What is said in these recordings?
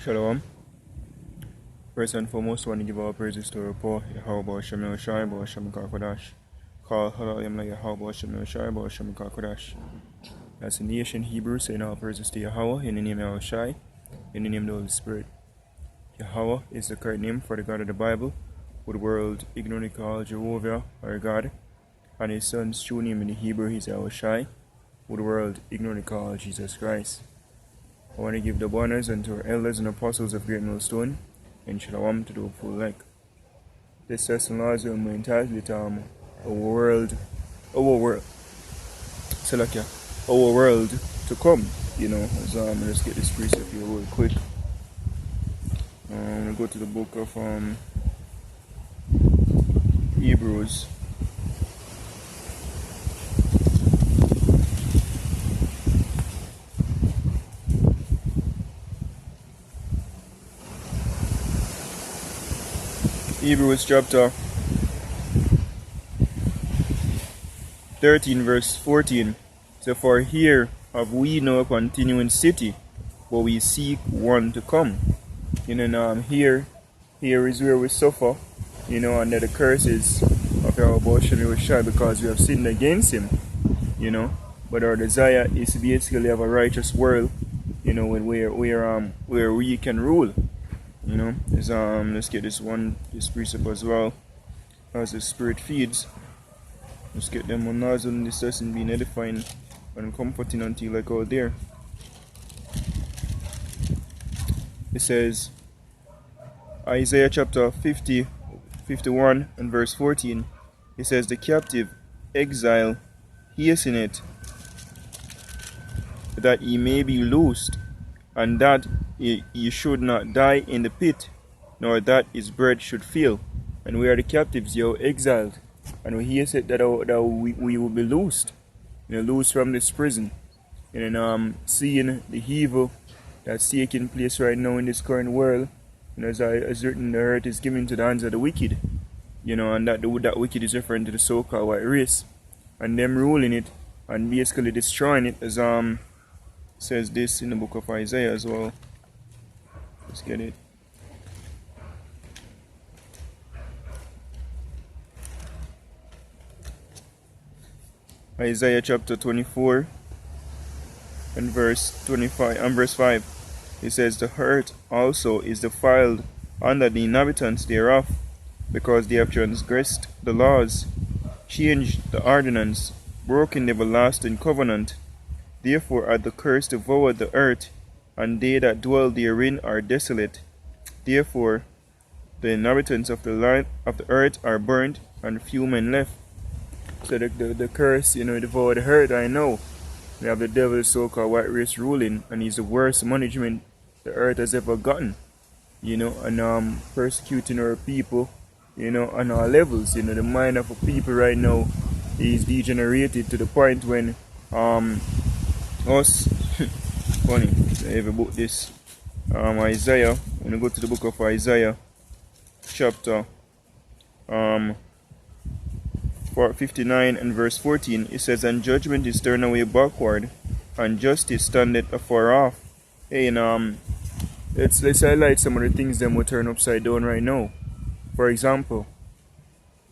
Shalom. First and foremost, I want to give our praises to our poor Yahweh Shem Shai, Shem Kodash. Call Halalim like Yahweh Shem Shai, Shem Kodash. As the nation Hebrew, saying all praises to Yahweh in the name of Shai, in the name of the Holy Spirit. Yahweh is the correct name for the God of the Bible, with the world ignorantly called Jehovah, our God, and his son's true name in the Hebrew is Shai, with the world ignorantly called Jesus Christ. I want to give the honors unto our elders and apostles of Great Millstone, and Shalom to the full like. This lesson laws will be entitled our world to come. As let's get this precept here real quick. I'm gonna go to the book of Hebrews. Hebrews chapter 13 verse 14. So for here have we no continuing city, but we seek one to come. Here is where we suffer, under the curses of our abortion because we have sinned against him, But our desire is to basically have a righteous world, where we can rule. Let's get this precept as well. As the Spirit feeds, let's get them on nozzle in this lesson being edifying and comforting unto you like out there. It says, Isaiah chapter 51 and verse 14. It says, the captive exile hasten it, that he may be loosed, and that he should not die in the pit, nor that his bread should fail. And we are the captives, exiled. And we hear said that we will be loosed, loosed from this prison. And seeing the evil that's taking place right now in this current world, as written, the earth is given to the hands of the wicked, and that wicked is referring to the so-called white race, and them ruling it and basically destroying it, as says this in the book of Isaiah as well. Let's get it. Isaiah chapter 24 and verse 25 and verse 5. It says, the earth also is defiled under the inhabitants thereof, because they have transgressed the laws, changed the ordinance, broken the everlasting covenant. Therefore hath the curse devoured the earth, and they that dwell therein are desolate. Therefore the inhabitants of the land of the earth are burnt, and few men left. So the curse, devoured the earth. I know we have the devil's so-called white race ruling, and he's the worst management the earth has ever gotten. And persecuting our people, on all levels. The mind of a people right now is degenerated to the point when us funny. I have a book this Isaiah. When you go to the book of Isaiah chapter 59 and verse 14, it says, and judgment is turned away backward, and justice standeth afar off. Hey, and let's highlight some of the things that will turn upside down right now. For example,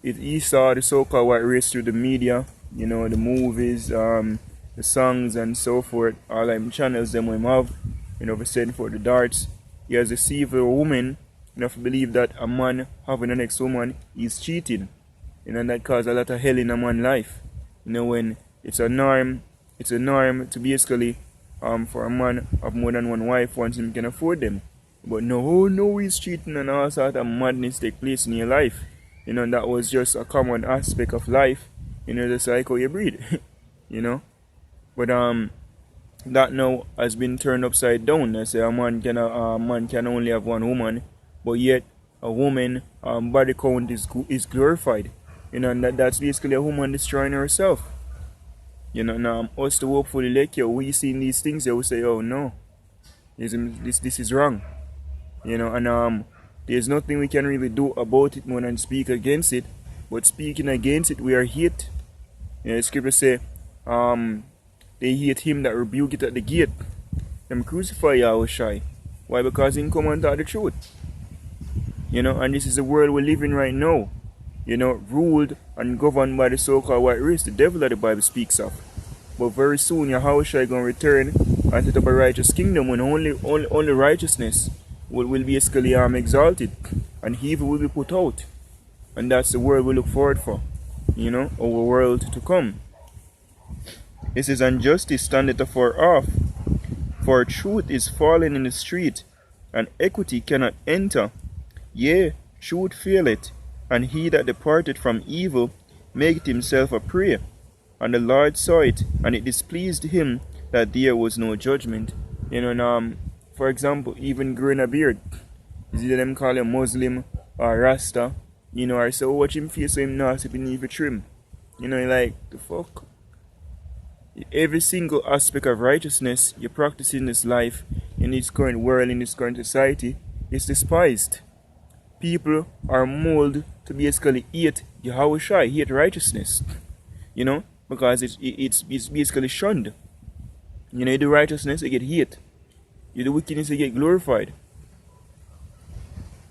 if you saw the so-called white race through the media, the movies, the songs and so forth, all them channels them we have, for sending for the darts, he has deceived a woman enough to believe that a man having an ex-woman is cheating. And that causes a lot of hell in a man's life. When it's a norm to basically for a man have more than one wife once he can afford them. But no, he's cheating, and all sort of madness take place in your life. That was just a common aspect of life. Just like how you breed. But that now has been turned upside down. I say a man can only have one woman, but yet a woman body count is glorified. And that's basically a woman destroying herself. Now us to hopefully like we seeing these things, we say, oh no, this is wrong. And there's nothing we can really do about it more than speak against it. But speaking against it, we are hate. The scripture say, they hate him that rebuke it at the gate. Them crucify Yahushai. Why? Because he come and taught the truth. And this is the world we live in right now. Ruled and governed by the so-called white race, the devil that the Bible speaks of. But very soon Yahushua going to return and set up a righteous kingdom when only righteousness will be basically exalted and evil will be put out. And that's the world we look forward for. Our world to come. It says, and justice standeth afar off, for truth is fallen in the street, and equity cannot enter. Yea, truth faileth, and he that departed from evil maketh himself a prey. And the Lord saw it, and it displeased him that there was no judgment. For example, even growing a beard. Is either them call him Muslim or Rasta, or say, watch him face so him nasty beneath a trim. Like, the fuck? Every single aspect of righteousness you practice in this life, in this current world, in this current society, is despised. People are molded to basically hate Yahushua, hate righteousness. Because it's basically shunned. You do righteousness, you get hate. You do wickedness, you get glorified.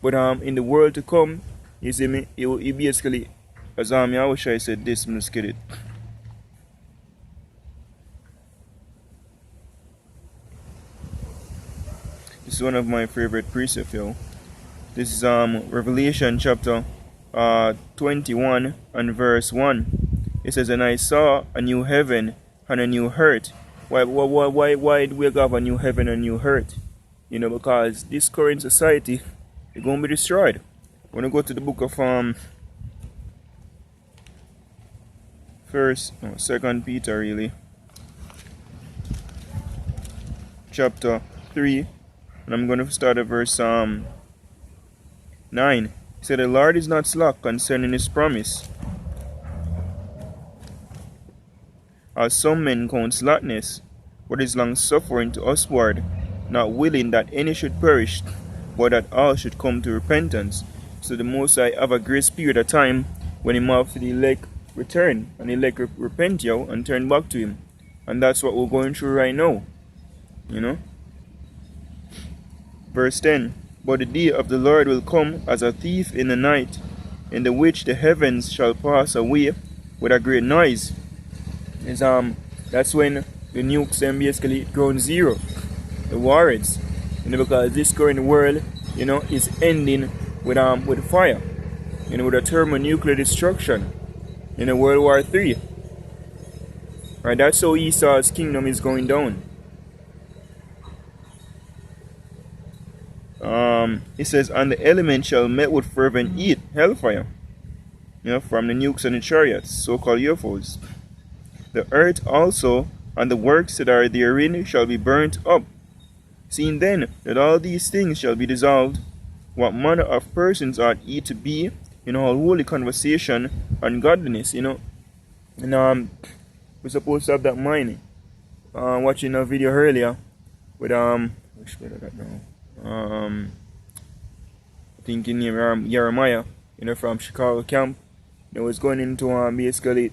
But in the world to come, you see me, you basically, as Yahushua said this, I'm just kidding. This is one of my favorite precepts, yo. This is Revelation chapter 21 and verse 1. It says, and I saw a new heaven and a new earth. Why do we have a new heaven and a new earth? Because this current society is going to be destroyed. When I go to the book of 2 Peter, really, chapter 3, and I'm going to start at verse 9. It said, the Lord is not slack concerning his promise, as some men count slackness, but is long suffering to usward, not willing that any should perish, but that all should come to repentance. So the Most High have a grace period of time when him have the elect return, and the elect repent and turn back to him. And that's what we're going through right now. Verse 10, but the day of the Lord will come as a thief in the night, in the which the heavens shall pass away with a great noise. That's when the nukes basically ground zero, the warheads, because this current world, is ending with fire, with a thermonuclear destruction, World War III. Right, that's how Esau's kingdom is going down. It says, and the elements shall melt with fervent heat, hellfire, from the nukes and the chariots, so-called UFOs. The earth also and the works that are therein shall be burnt up. Seeing then that all these things shall be dissolved, what manner of persons ought ye to be in all holy conversation and godliness, And we're supposed to have that mind. Watching a video earlier with I think in Jeremiah, from Chicago camp. They was going into basically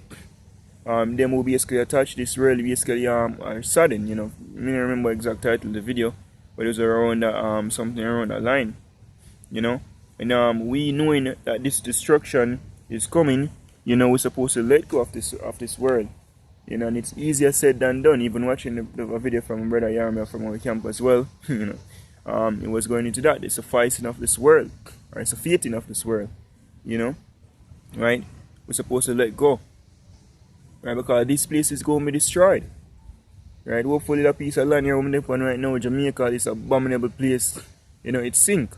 them who basically attach this world basically are sudden, I don't remember exact title of the video, but it was around something around that line, and we knowing that this destruction is coming, we're supposed to let go of this world, and it's easier said than done. Even watching the video from brother Yarmia from our camp as well, it was going into that. It's a fighting of this world, or it's a fating of this world, right? We're supposed to let go. Right, because this place is going to be destroyed. Right, hopefully the piece of land here we're on right now, Jamaica, this abominable place, it sink.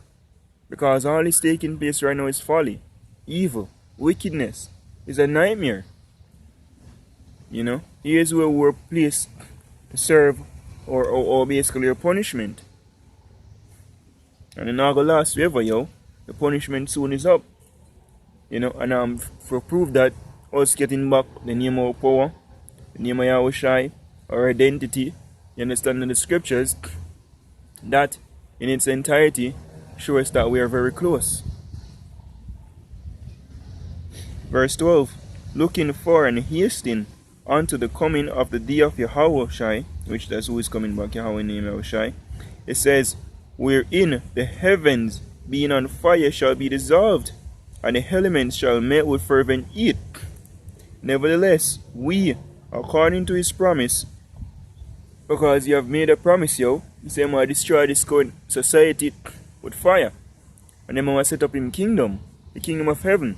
Because all is taking place right now is folly, evil, wickedness. It's a nightmare. Here's where we're placed to serve or basically a punishment. And it's not going to last forever, The punishment soon is up. And for proof that us getting back the name of power, the name of Yahushua, our identity, you understand in the scriptures, that in its entirety shows that we are very close. Verse 12, looking for and hasting unto the coming of the day of Yahushua, which that's who is coming back, Yahweh name Yahushua. It says, wherein the heavens being on fire shall be dissolved, and the elements shall melt with fervent heat. Nevertheless, we, according to his promise, because he have made a promise, yo, he said, I'm going to destroy this current society with fire. And then I'm going to set up him kingdom, the kingdom of heaven.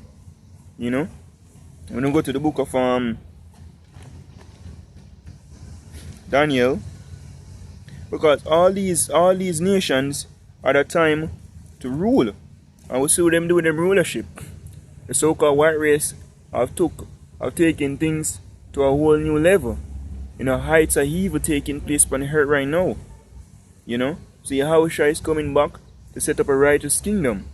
You know? When we go to the book of Daniel, because all these nations at a time to rule, and we see them doing them rulership. The so-called white race have taken things to a whole new level. You know, heights of evil taking place on the earth right now. You know, so Yahushua is coming back to set up a righteous kingdom.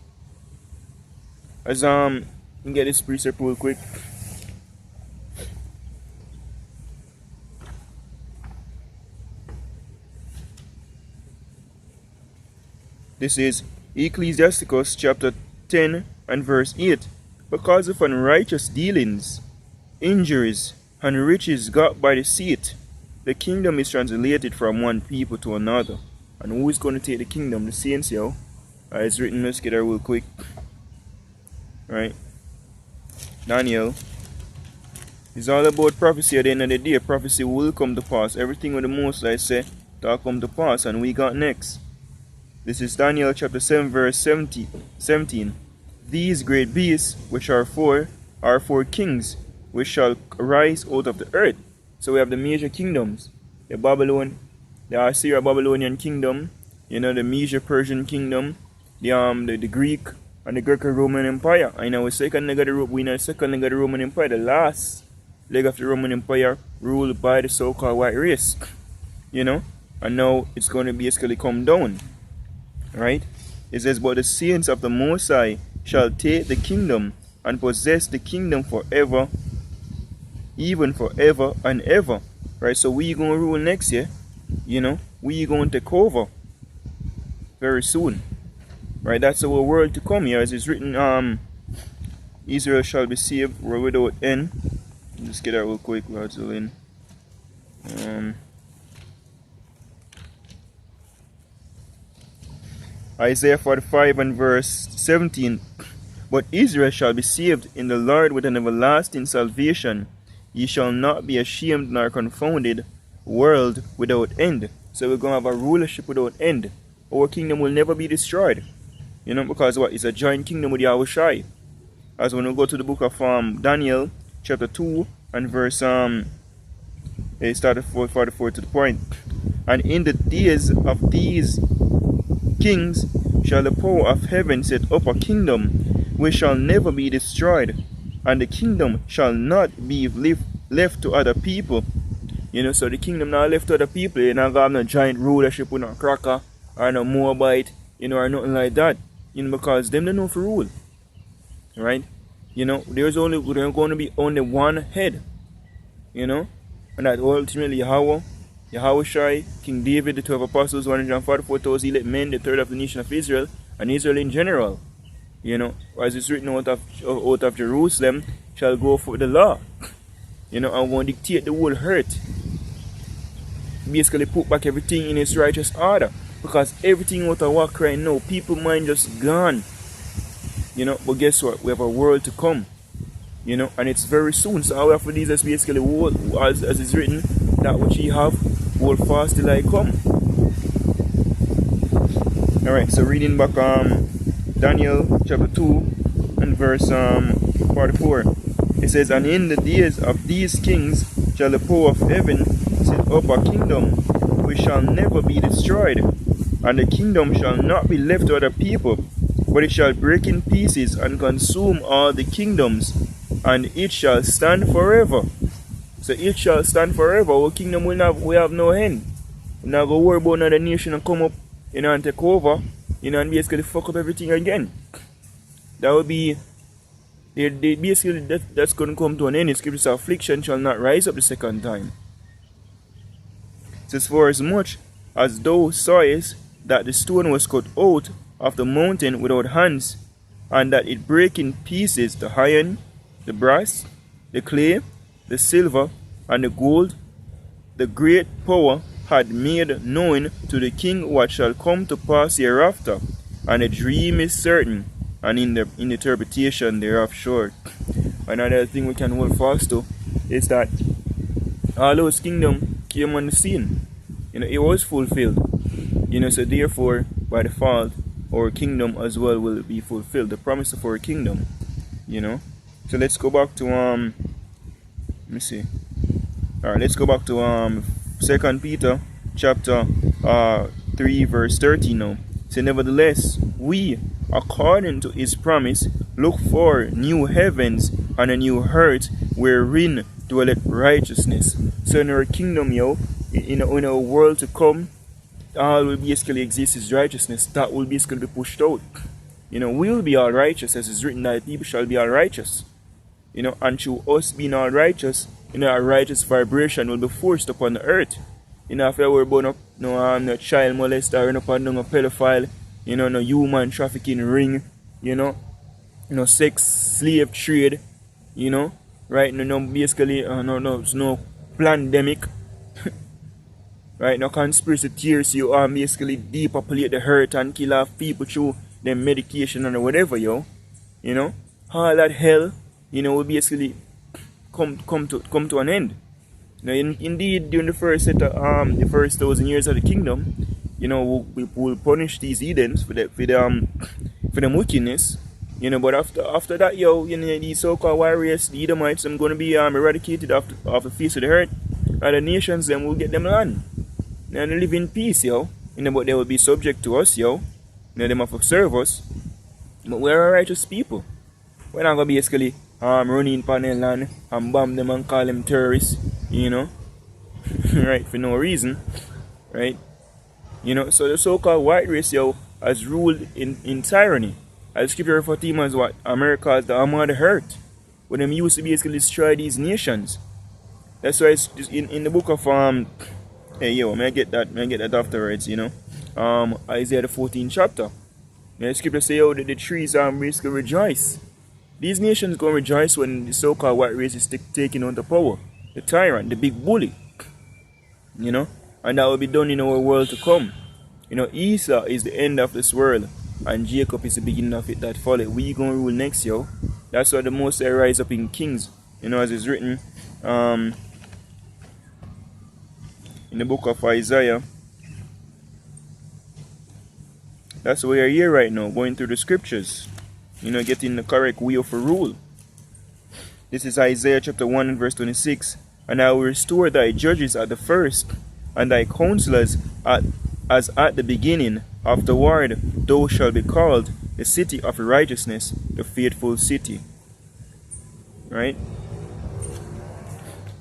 As you can get this precept real quick. This is Ecclesiasticus chapter 10 and verse 8. Because of unrighteous dealings, injuries, and riches got by deceit, the kingdom is translated from one people to another. And who is going to take the kingdom? The saints, yo. It's written, let's get there real quick. Right? Daniel. It's all about prophecy at the end of the day. Prophecy will come to pass. Everything with the Most High say, that'll come to pass. And we got next. This is Daniel chapter 7 verse 17. These great beasts, which are four kings, which shall rise out of the earth. So we have the major kingdoms. The Babylon, the Assyria-Babylonian kingdom, you know, the Medo-Persian kingdom, the Greek and the Greco-Roman Empire. And now we in the second leg of the Roman Empire, the last leg of the Roman Empire ruled by the so-called white race. You know? And now it's going to basically come down. Right? It says, but the saints of the Most High shall take the kingdom and possess the kingdom forever, even forever and ever. Right? So we going to rule next year. You know? We going to take over very soon. Right? That's our world to come here. As it's written, Israel shall be saved without end. Just get that real quick. Isaiah 45 and verse 17. But Israel shall be saved in the Lord with an everlasting salvation. Ye shall not be ashamed nor confounded, world without end. So we're going to have a rulership without end. Our kingdom will never be destroyed. You know, because what? It's a joint kingdom with Yahushua. As when we go to the book of Daniel, chapter 2, and verse, it started 44 to the point. And in the days of these kings shall the power of heaven set up a kingdom which shall never be destroyed, and the kingdom shall not be left to other people. You know, so the kingdom not left to other people. You know, have no giant rulership with no cracker or no Moabite, you know, or nothing like that. You know, because them don't know for rule. Right? You know, there's going to be only one head. You know? And that ultimately Yahushua, King David, the 12 apostles, 144,000 elect men, the third of the nation of Israel, and Israel in general. You know, as it's written out of Jerusalem, shall go for the law. You know, and going to dictate the whole earth. Basically put back everything in its righteous order. Because everything out of walk right now, people mind just gone. You know, but guess what? We have a world to come. You know, and it's very soon. So our for these is basically as it's written, that which ye have, hold fast till I come. Alright, so reading back Daniel chapter 2 and verse 44. It says, and in the days of these kings shall the power of heaven set up a kingdom which shall never be destroyed, and the kingdom shall not be left to other people, but it shall break in pieces and consume all the kingdoms, and it shall stand forever. So it shall stand forever. Our kingdom we have no end. We're not going to worry about another nation and come up, you know, and take over, you know, and basically fuck up everything again. That would be, basically that's going to come to an end. The scripture says, affliction shall not rise up the second time. It says, for as much as thou sawest that the stone was cut out of the mountain without hands, and that it brake in pieces the iron, the brass, the clay, the silver, and the gold, the great power had made known to the king what shall come to pass hereafter, and the dream is certain, and in the interpretation thereof short. Another thing we can hold fast to is that all those kingdom came on the scene. It was fulfilled. So therefore, by default, our kingdom as well will be fulfilled. The promise of our kingdom. So let's go back to let me see. Alright, let's go back to 2 Peter chapter 3 verse 13 now. So nevertheless, we, according to his promise, look for new heavens and a new earth wherein dwelleth righteousness. So in our kingdom, in our world to come, all will basically exist is righteousness. That will basically be pushed out. We will be all righteous, as is written that people shall be all righteous. And through us being all righteous, a righteous vibration will be forced upon the earth. If I were about no child molester, no pedophile, no human trafficking ring, sex slave trade, right? No basically no pandemic, right? No conspiracy theories, you basically depopulate the earth and kill off people through them medication and whatever, all that hell, will basically come to an end. Now, indeed, during the first set of, the first 1,000 years of the kingdom, we will punish these heathens for them wickedness. But after that, these so-called warriors, the Edomites, I'm going to be eradicated off the face of the earth. And the nations, then will get them land. And they live in peace, but they will be subject to us, They have to serve us. But we're a righteous people. We're not going to basically running upon their land and bomb them and call them terrorists, right, for no reason, right? So the so-called white race, has ruled in tyranny. As scripture refer to him as what? America as the arm of the earth. When them used to basically destroy these nations. That's why it's in the book of may I get that afterwards, Isaiah the 14th chapter. The scripture say the trees basically rejoice. These nations going to rejoice when the so-called white race is taking on the power. The tyrant, the big bully. And that will be done in our world to come. Esau is the end of this world. And Jacob is the beginning of it that follow. We going to rule next, That's why the Most High rise up in kings. As it's written in the book of Isaiah. That's why we are here right now, going through the scriptures. Getting the correct way of a rule. This is Isaiah chapter 1 and verse 26. And I will restore thy judges at the first, and thy counselors as at the beginning. Afterward, thou shalt be called the city of righteousness, the faithful city. Right?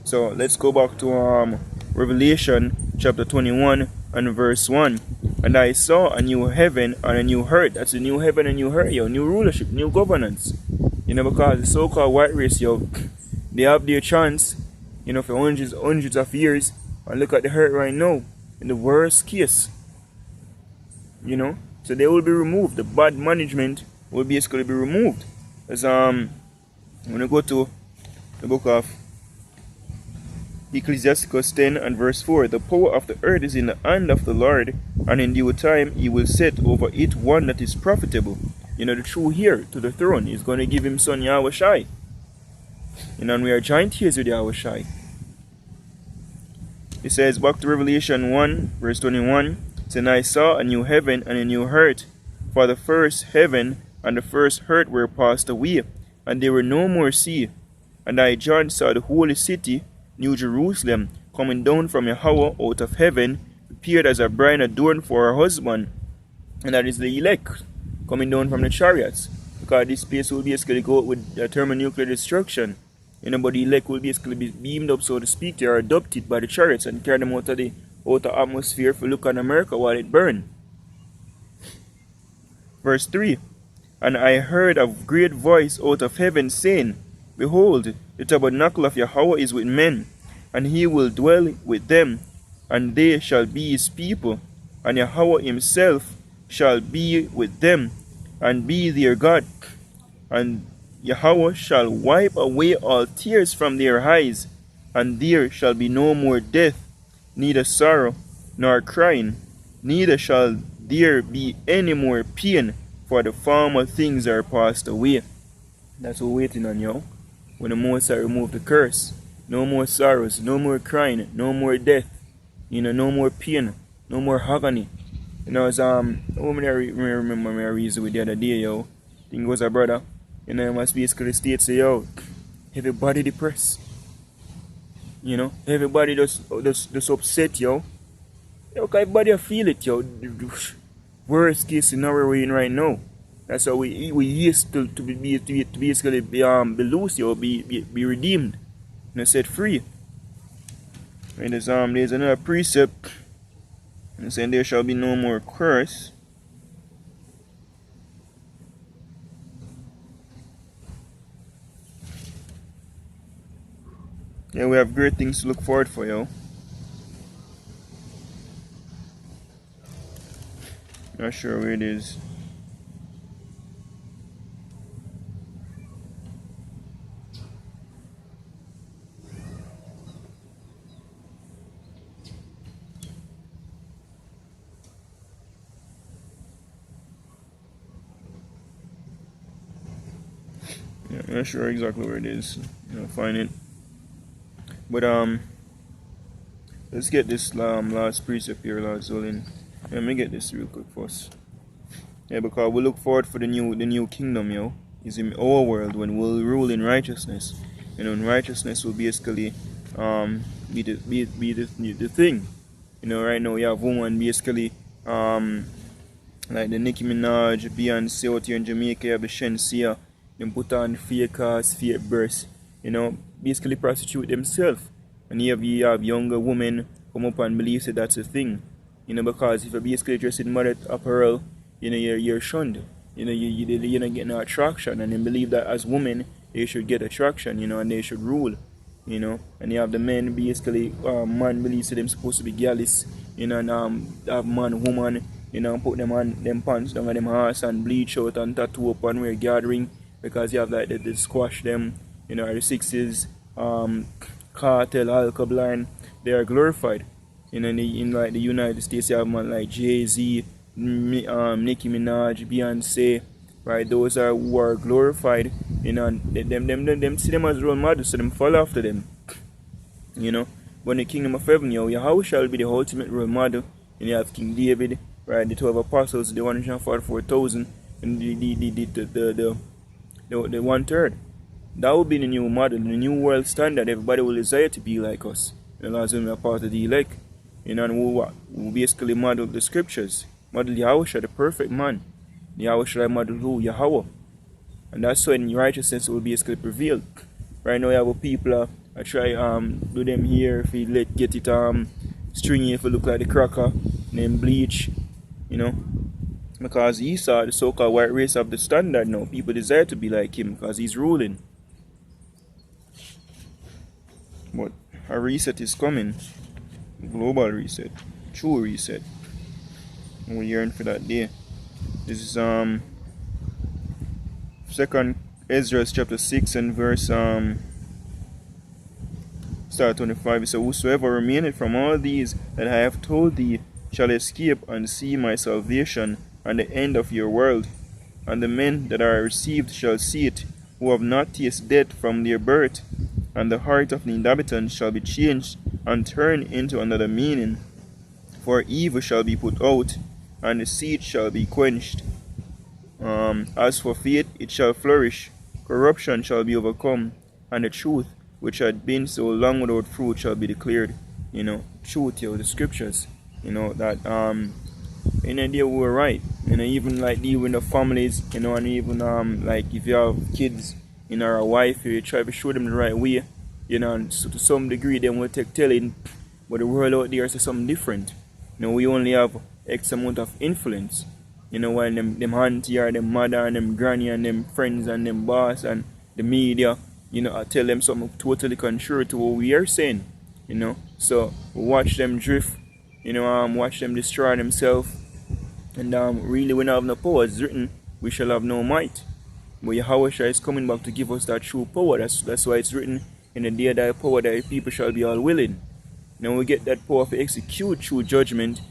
So let's go back to Revelation chapter 21 and verse 1. And I saw a new heaven and a new earth. That's a new heaven and new earth, new rulership, new governance. Because the so-called white race, they have their chance, for hundreds of years. And look at the earth right now, in the worst case. So they will be removed. The bad management will basically be removed. As when we go to the book of Ecclesiasticus 10 and verse 4, the power of the earth is in the hand of the Lord, and in due time he will set over it one that is profitable. The true heir to the throne is going to give him son Yahweh Shai. And we are joint heirs with Yahweh Shai. It says, back to Revelation 1 verse 21, and I saw a new heaven and a new earth, for the first heaven and the first earth were passed away, and there were no more sea. And I, John, saw the holy city, New Jerusalem, coming down from Yahweh out of heaven, prepared as a bride adorned for her husband. And that is the elect, coming down from the chariots. Because this place will basically go with a thermonuclear destruction. But the elect will basically be beamed up, so to speak. They are adopted by the chariots and carry them out of the atmosphere if you look on America while it burned. Verse 3. And I heard a great voice out of heaven saying, Behold, the tabernacle of Yahweh is with men, and he will dwell with them, and they shall be his people, and Yahweh himself shall be with them, and be their God. And Yahweh shall wipe away all tears from their eyes, and there shall be no more death, neither sorrow, nor crying, neither shall there be any more pain, for the former things are passed away. That's what we're waiting on, yo. When the Most High remove the curse. No more sorrows, no more crying, no more death, no more pain, no more agony. As I remember my reason with the other day, yo. I think it was a brother. He must basically state, say, yo, everybody depressed. Everybody just upset, yo. Yo, everybody feel it, yo. Worst case scenario we're in right now. That's how we used to basically be loose, yo, be redeemed, set free. And there's another precept, and saying there shall be no more curse. Yeah, we have great things to look forward for, yo. Not sure where it is. Yeah, I'm not sure exactly where it is. Find it. But let's get this last precept here, Lord Zolin. Let me get this real quick first. Yeah, because we look forward for the new kingdom, yo. Is in our world when we'll rule in righteousness. And righteousness will basically be the thing. Right now you have women basically like the Nicki Minaj, Beyonce out here in Jamaica, you have the Shenseea, them put on fake ass, fake breasts, basically prostitute themselves. And you have younger women come up and believe that that's a thing. Because if you basically dress in modern apparel, you're shunned. You're not getting no attraction, and they believe that as women they should get attraction, and they should rule, And you have the men basically, man believes that them supposed to be gallus, and have man, woman, put them on them pants down on them horse and bleach out and tattoo up and wear gathering, because you have like the squash them, the sixes, cartel, Alkaline, they are glorified. In like the United States, you have man like Jay-Z, Nicki Minaj, Beyonce, right? Those are who are glorified, and them see them as role models, so them follow after them, But in the kingdom of heaven, Yahweh shall be the ultimate role model, and you have King David, right? The 12 apostles, the 144,000, and the 1/3. That will be the new model, the new world standard. Everybody will desire to be like us. As we are part of the elect, and we basically model the scriptures. Model Yahweh, the perfect man. Yahweh shall model who? Yahweh. And that's when righteousness will basically prevail. Right now, you have people I try do them here if you get it stringy, if you look like the cracker, and then bleach, Because Esau, the so-called white race, have the standard now. People desire to be like him because he's ruling. But a reset is coming. Global reset. True reset. And we're yearning for that day. This is 2nd Ezra chapter 6 and verse start 25. It says, whosoever remaineth from all these that I have told thee shall escape and see my salvation and the end of your world. And the men that are received shall see it, who have not tasted death from their birth. And the heart of the inhabitants shall be changed and turned into another meaning. For evil shall be put out, and the seed shall be quenched. As for faith, it shall flourish. Corruption shall be overcome, and the truth, which had been so long without fruit, shall be declared. Truth, the scriptures. That in a day we were right. Even like even the families, and even like if you have kids, or a wife, you try to show them the right way. And so to some degree, they will take telling, but the world out there is something different. We only have X amount of influence. While them auntie or them mother and them granny and them friends and them boss and the media, I tell them something totally contrary to what we are saying. So we watch them drift, watch them destroy themselves, and really we don't have no power. It's written, we shall have no might. But Yahweh is coming back to give us that true power. That's why it's written, in the day that power that people shall be all willing. we get that power to execute true judgment,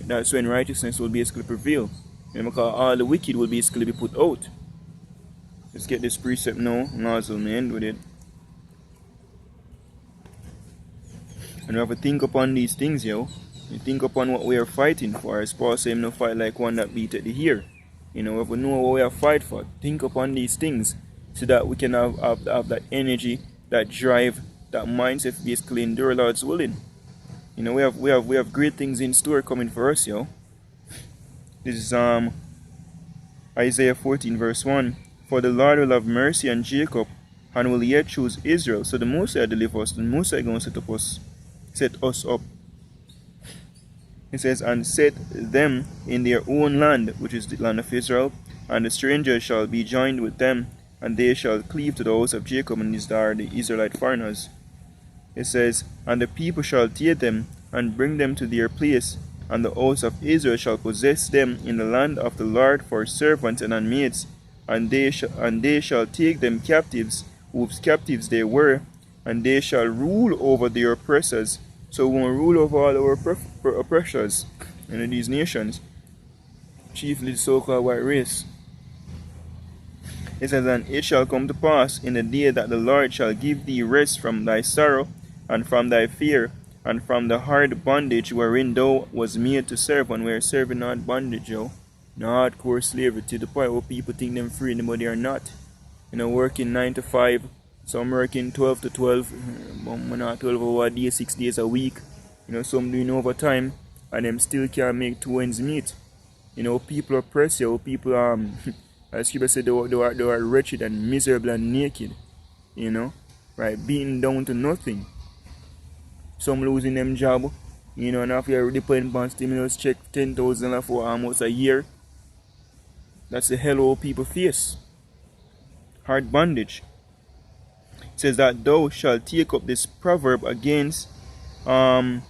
that's when righteousness will basically prevail. Because all the wicked will basically be put out. Let's get this precept now, and also end with it. And we have to think upon these things, yo. You think upon what we are fighting for. As Paul said, no fight like one that beat at the ear. If we know what we are fighting for, think upon these things so that we can have that energy, that drive, that mindset, basically endure Lord's willing. We have great things in store coming for us, yo. This is Isaiah 14 verse 1. For the Lord will have mercy on Jacob and will yet choose Israel. So the Most High deliver us. The Most High going to set us up. It says, and set them in their own land, which is the land of Israel, and the strangers shall be joined with them, and they shall cleave to the house of Jacob, and these are the Israelite foreigners. It says, and the people shall tear them, and bring them to their place, and the house of Israel shall possess them in the land of the Lord for servants and handmaids, and they shall take them captives, whose captives they were, and they shall rule over their oppressors. So we will rule over all our oppressors in these nations, chiefly the so-called white race. It says, and it shall come to pass in the day that the Lord shall give thee rest from thy sorrow, and from thy fear, and from the hard bondage wherein thou was made to serve. And we're serving not bondage, yo. No hardcore slavery to the point where people think them free, but they are not. Working 9 to 5. Some working 12 to 12, not 12 hours a day, 6 days a week. Some doing overtime, and them still can't make two ends meet. People oppress you. People, as Scripture said, they were wretched and miserable and naked. Right, beaten down to nothing. Some losing them job, and after you're depending on stimulus check, 10,000 for almost a year. That's the hell all people face. Hard bondage. It says that thou shalt take up this proverb against the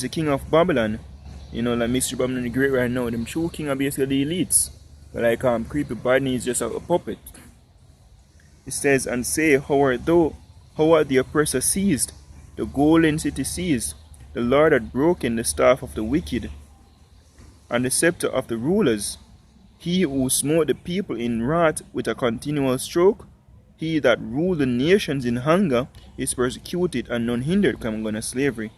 king of Babylon. Like Mr. Babylon the Great right now. Them true king are basically the elites. But like creepy Biden is just a puppet. It says, and say, how art the oppressor seized, the golden city seized. The Lord had broken the staff of the wicked, and the scepter of the rulers. He who smote the people in wrath with a continual stroke. He that ruled the nations in hunger is persecuted and none hindered come on slavery.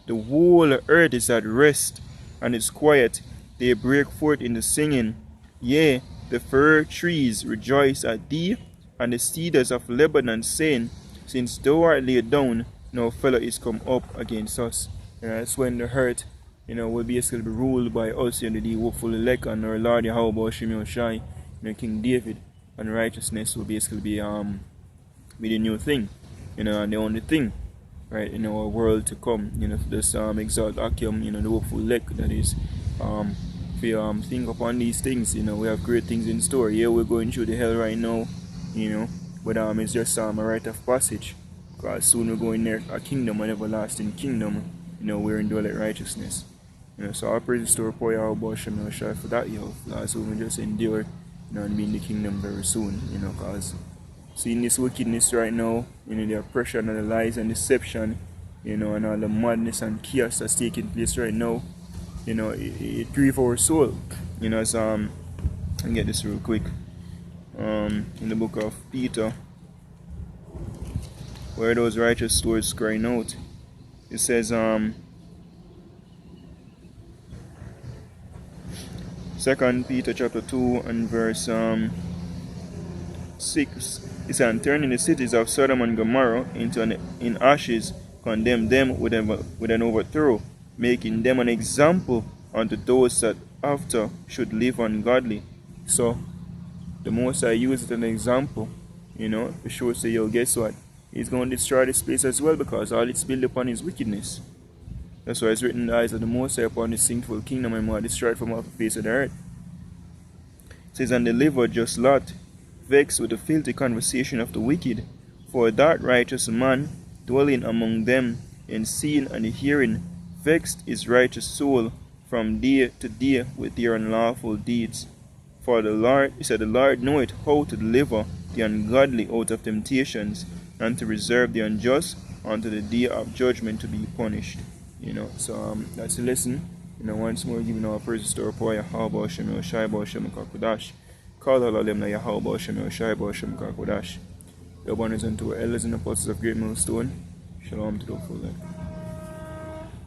The whole earth is at rest and is quiet. They break forth in the singing. Yea, the fir trees rejoice at thee, and the cedars of Lebanon, saying, since thou art laid down, no fellow is come up against us. That's when the earth, will basically be ruled by us, the hopeful elect, and our Lord Yahweh Shem Shai, King David. And righteousness will basically be the new thing, and the only thing, right, in our world to come. This exalt Akim, the hopeful elect, that is. If you think upon these things, we have great things in store. Yeah, we're going through the hell right now, but it's just a rite of passage. Because soon we're going near a kingdom, an everlasting kingdom. We're in dwelling righteousness. So I praise the poor Yahweh Shem Shai for that, so we just endure. And be in the kingdom very soon, because seeing this wickedness right now, the oppression and the lies and deception, and all the madness and chaos that's taking place right now, it grieves our soul. As I'll get this real quick. In the book of Peter, where those righteous stewards crying out, it says, 2 Peter chapter 2 and verse 6. It says, and turning the cities of Sodom and Gomorrah in ashes, condemn them with an overthrow, making them an example unto those that after should live ungodly. So the Most High used it as an example, to show say, yo, guess what? He's going to destroy this place as well, because all it's built upon is wickedness. That's why it's written, the eyes of the Most High upon this sinful kingdom, and more destroyed from off the face of the earth. It says, and deliver just Lot, vexed with the filthy conversation of the wicked, for that righteous man dwelling among them, in seeing and hearing, vexed his righteous soul from day to day with their unlawful deeds. For the Lord, he said, the Lord knoweth how to deliver the ungodly out of temptations, and to reserve the unjust unto the day of judgment to be punished. That's the lesson. Once more giving our praises to our poor Yahweh Hashem Yoshai Hashem Kakodash. Call all of them like Yahweh Hashem Yoshai Hashem Kakodash. The one is unto our elders and apostles of Great Millstone. Shalom to the full.